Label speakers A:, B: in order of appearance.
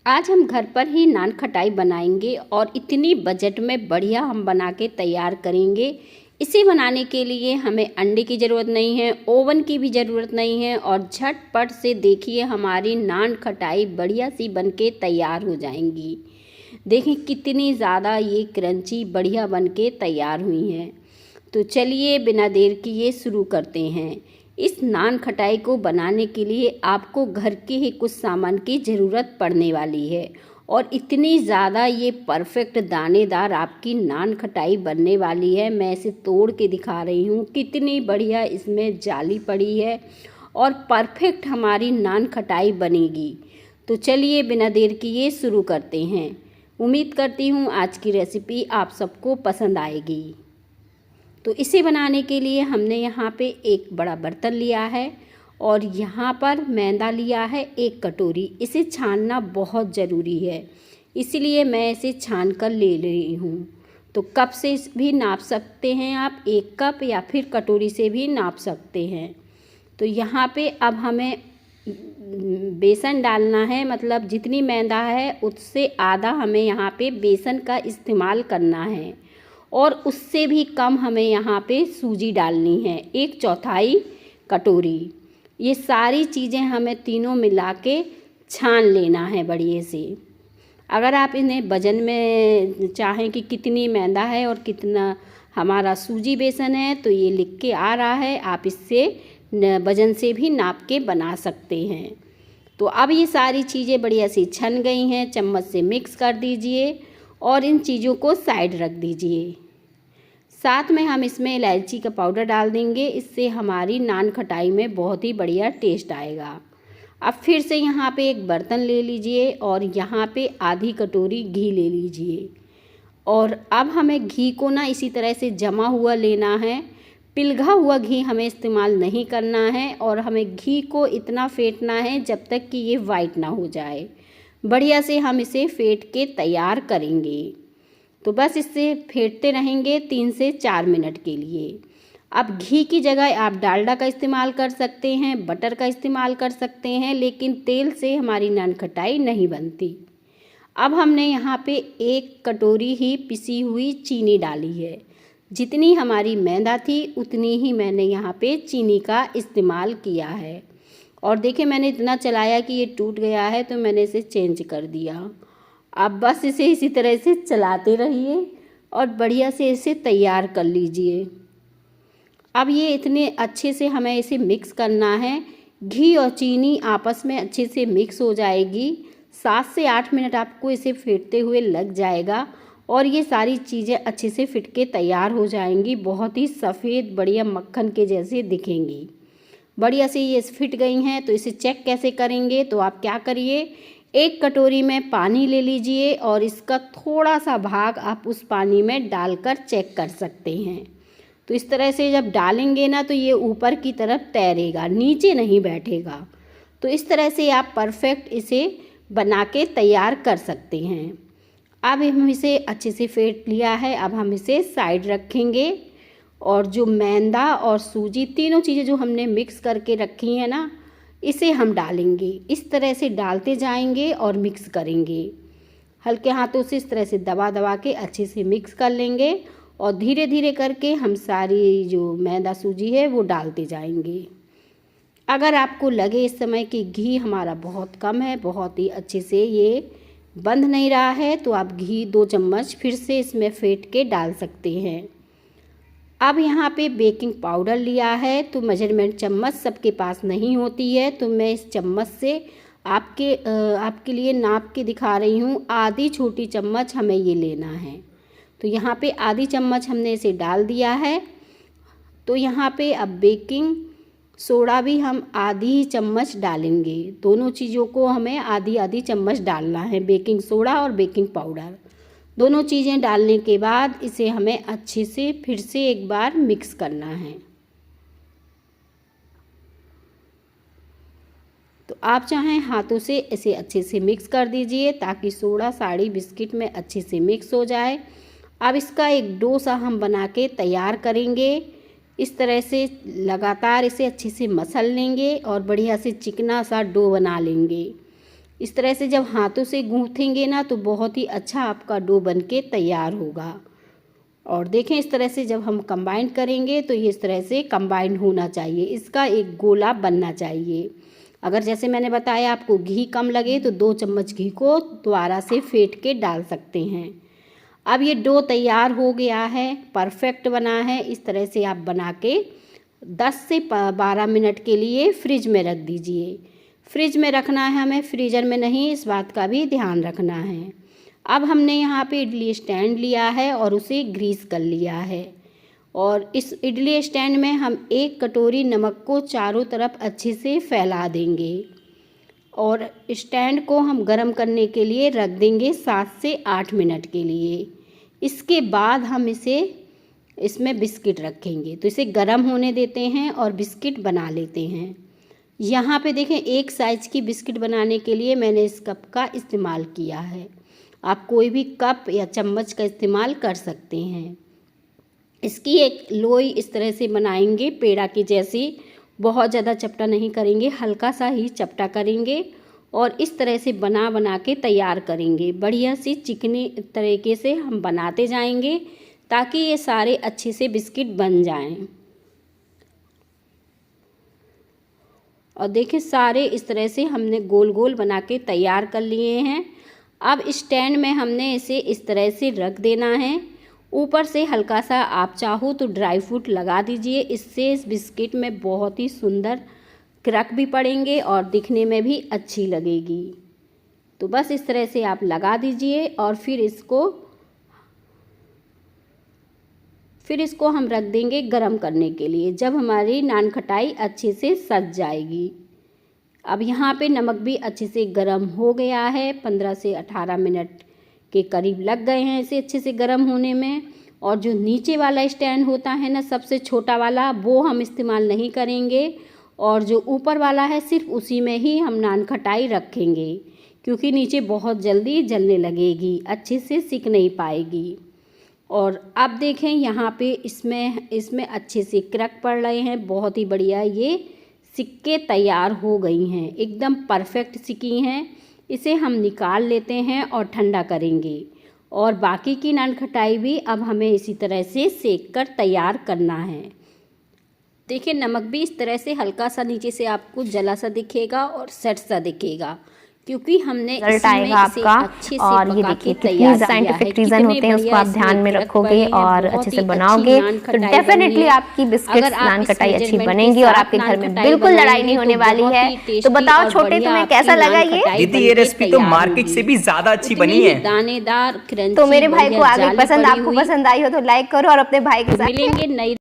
A: आज हम घर पर ही नान खटाई बनाएंगे और इतनी बजट में बढ़िया हम बना के तैयार करेंगे। इसे बनाने के लिए हमें अंडे की ज़रूरत नहीं है, ओवन की भी ज़रूरत नहीं है और झटपट से देखिए हमारी नान खटाई बढ़िया सी बन के तैयार हो जाएंगी। देखें कितनी ज़्यादा ये क्रंची बढ़िया बन के तैयार हुई हैं। तो चलिए बिना देर किए शुरू करते हैं। इस नान खटाई को बनाने के लिए आपको घर के ही कुछ सामान की ज़रूरत पड़ने वाली है और इतनी ज़्यादा ये परफेक्ट दानेदार आपकी नान खटाई बनने वाली है। मैं इसे तोड़ के दिखा रही हूँ, कितनी बढ़िया इसमें जाली पड़ी है और परफेक्ट हमारी नान खटाई बनेगी। तो चलिए बिना देर किए शुरू करते हैं। उम्मीद करती हूँ आज की रेसिपी आप सबको पसंद आएगी। तो इसे बनाने के लिए हमने यहाँ पे एक बड़ा बर्तन लिया है और यहाँ पर मैदा लिया है 1 कटोरी। इसे छानना बहुत ज़रूरी है, इसलिए मैं इसे छान कर ले रही हूँ। तो कप से भी नाप सकते हैं आप, 1 कप, या फिर कटोरी से भी नाप सकते हैं। तो यहाँ पे अब हमें बेसन डालना है, मतलब जितनी मैदा है उससे आधा हमें यहाँ पे बेसन का इस्तेमाल करना है और उससे भी कम हमें यहाँ पे सूजी डालनी है, 1/4 कटोरी। ये सारी चीज़ें हमें तीनों मिला के छान लेना है बढ़िया से। अगर आप इन्हें वज़न में चाहें कि कितनी मैदा है और कितना हमारा सूजी बेसन है तो ये लिख के आ रहा है, आप इससे वज़न से भी नाप के बना सकते हैं। तो अब ये सारी चीज़ें बढ़िया से छन गई हैं, चम्मच से मिक्स कर दीजिए और इन चीज़ों को साइड रख दीजिए। साथ में हम इसमें इलायची का पाउडर डाल देंगे, इससे हमारी नान खटाई में बहुत ही बढ़िया टेस्ट आएगा। अब फिर से यहाँ पे एक बर्तन ले लीजिए और यहाँ पे आधी कटोरी घी ले लीजिए और अब हमें घी को ना इसी तरह से जमा हुआ लेना है, पिघला हुआ घी हमें इस्तेमाल नहीं करना है और हमें घी को इतना फेंटना है जब तक कि ये वाइट ना हो जाए। बढ़िया से हम इसे फेंट के तैयार करेंगे। तो बस इससे फेंटते रहेंगे 3 से 4 मिनट के लिए। अब घी की जगह आप डालडा का इस्तेमाल कर सकते हैं, बटर का इस्तेमाल कर सकते हैं, लेकिन तेल से हमारी नान खटाई नहीं बनती। अब हमने यहाँ पे 1 कटोरी ही पिसी हुई चीनी डाली है। जितनी हमारी मैदा थी उतनी ही मैंने यहाँ पे चीनी का इस्तेमाल किया है और देखिए मैंने इतना चलाया कि ये टूट गया है तो मैंने इसे चेंज कर दिया। अब बस इसे इसी तरह से चलाते रहिए और बढ़िया से इसे तैयार कर लीजिए। अब ये इतने अच्छे से हमें इसे मिक्स करना है, घी और चीनी आपस में अच्छे से मिक्स हो जाएगी। 7 से 8 मिनट आपको इसे फेंटते हुए लग जाएगा और ये सारी चीज़ें अच्छे से फिट के तैयार हो जाएंगी, बहुत ही सफ़ेद बढ़िया मक्खन के जैसे दिखेंगी। बढ़िया से ये फिट गई हैं। तो इसे चेक कैसे करेंगे, तो आप क्या करिए, 1 कटोरी में पानी ले लीजिए और इसका थोड़ा सा भाग आप उस पानी में डालकर चेक कर सकते हैं। तो इस तरह से जब डालेंगे ना तो ये ऊपर की तरफ तैरेगा, नीचे नहीं बैठेगा। तो इस तरह से आप परफेक्ट इसे बना के तैयार कर सकते हैं। अब हम इसे अच्छे से फेंट लिया है, अब हम इसे साइड रखेंगे और जो मैदा और सूजी तीनों चीज़ें जो हमने मिक्स करके रखी हैं ना, इसे हम डालेंगे। इस तरह से डालते जाएंगे और मिक्स करेंगे, हल्के हाथों से इस तरह से दबा दबा के अच्छे से मिक्स कर लेंगे और धीरे धीरे करके हम सारी जो मैदा सूजी है वो डालते जाएंगे। अगर आपको लगे इस समय कि घी हमारा बहुत कम है, बहुत ही अच्छे से ये बंध नहीं रहा है, तो आप घी 2 चम्मच फिर से इसमें फेंट के डाल सकते हैं। अब यहाँ पे बेकिंग पाउडर लिया है, तो मेजरमेंट चम्मच सबके पास नहीं होती है, तो मैं इस चम्मच से आपके लिए नाप के दिखा रही हूँ। आधी छोटी चम्मच हमें ये लेना है, तो यहाँ पे आधी चम्मच हमने इसे डाल दिया है। तो यहाँ पे अब बेकिंग सोडा भी हम आधी ही चम्मच डालेंगे। दोनों चीज़ों को हमें आधी आधी चम्मच डालना है, बेकिंग सोडा और बेकिंग पाउडर। दोनों चीज़ें डालने के बाद इसे हमें अच्छे से फिर से एक बार मिक्स करना है। तो आप चाहें हाथों से इसे अच्छे से मिक्स कर दीजिए ताकि सोडा साड़ी बिस्किट में अच्छे से मिक्स हो जाए। अब इसका एक डो सा हम बना के तैयार करेंगे। इस तरह से लगातार इसे अच्छे से मसल लेंगे और बढ़िया से चिकना सा डो बना लेंगे। इस तरह से जब हाथों से गूँथेंगे ना तो बहुत ही अच्छा आपका डो बनके तैयार होगा। और देखें इस तरह से जब हम कंबाइन करेंगे तो ये इस तरह से कंबाइन होना चाहिए, इसका एक गोला बनना चाहिए। अगर जैसे मैंने बताया आपको घी कम लगे तो 2 चम्मच घी को दोबारा से फेंट के डाल सकते हैं। अब ये डो तैयार हो गया है, परफेक्ट बना है। इस तरह से आप बना के 10 से 12 मिनट के लिए फ्रिज में रख दीजिए। फ्रिज में रखना है हमें, फ्रीज़र में नहीं, इस बात का भी ध्यान रखना है। अब हमने यहाँ पे इडली स्टैंड लिया है और उसे ग्रीस कर लिया है और इस इडली स्टैंड में हम 1 कटोरी नमक को चारों तरफ अच्छे से फैला देंगे और स्टैंड को हम गरम करने के लिए रख देंगे 7 से 8 मिनट के लिए। इसके बाद हम इसमें बिस्किट रखेंगे, तो इसे गरम होने देते हैं और बिस्किट बना लेते हैं। यहाँ पे देखें 1 साइज़ की बिस्किट बनाने के लिए मैंने इस कप का इस्तेमाल किया है। आप कोई भी कप या चम्मच का इस्तेमाल कर सकते हैं। इसकी एक लोई इस तरह से बनाएंगे पेड़ा की जैसी, बहुत ज़्यादा चपटा नहीं करेंगे, हल्का सा ही चपटा करेंगे और इस तरह से बना के तैयार करेंगे। बढ़िया सी चिकनी तरीके से हम बनाते जाएंगे ताकि ये सारे अच्छे से बिस्किट बन जाएं। और देखिए सारे इस तरह से हमने गोल गोल बना के तैयार कर लिए हैं। अब स्टैंड में हमने इसे इस तरह से रख देना है। ऊपर से हल्का सा आप चाहो तो ड्राई फ्रूट लगा दीजिए, इससे इस बिस्किट में बहुत ही सुंदर क्रैक भी पड़ेंगे और दिखने में भी अच्छी लगेगी। तो बस इस तरह से आप लगा दीजिए और फिर इसको हम रख देंगे गरम करने के लिए, जब हमारी नान खटाई अच्छे से सज जाएगी। अब यहाँ पे नमक भी अच्छे से गरम हो गया है, 15 से 18 मिनट के करीब लग गए हैं इसे अच्छे से गरम होने में। और जो नीचे वाला स्टैंड होता है ना सबसे छोटा वाला, वो हम इस्तेमाल नहीं करेंगे और जो ऊपर वाला है सिर्फ उसी में ही हम नान खटाई रखेंगे, क्योंकि नीचे बहुत जल्दी जलने लगेगी, अच्छे से सिक नहीं पाएगी। और अब देखें यहाँ पे इसमें अच्छे से क्रैक पड़ रहे हैं, बहुत ही बढ़िया ये सिक्के तैयार हो गई हैं, एकदम परफेक्ट सिकी हैं। इसे हम निकाल लेते हैं और ठंडा करेंगे और बाकी की नान खटाई भी अब हमें इसी तरह से सेक कर तैयार करना है। देखिए नमक भी इस तरह से हल्का सा नीचे से आपको जला सा दिखेगा और सेट सा दिखेगा, क्योंकि हमने
B: रिजल्ट आएगा आपका। और ये देखिए कितनी साइंटिफिक रीजन होते हैं, उसको आप ध्यान में रखोगे और अच्छे से बनाओगे तो डेफिनेटली आपकी बिस्किट्स नान खटाई अच्छी बनेंगी और आपके घर में बिल्कुल लड़ाई नहीं होने वाली है। तो बताओ छोटे तुम्हें कैसा लगा ये?
C: दीदी ये रेसिपी तो मार्केट से भी ज्यादा अच्छी बनी है,
A: दानेदार क्रंची।
B: तो मेरे भाई को आ गई पसंद, आपको पसंद आई हो तो लाइक करो और अपने भाई के साथ
A: मिलेंगे नई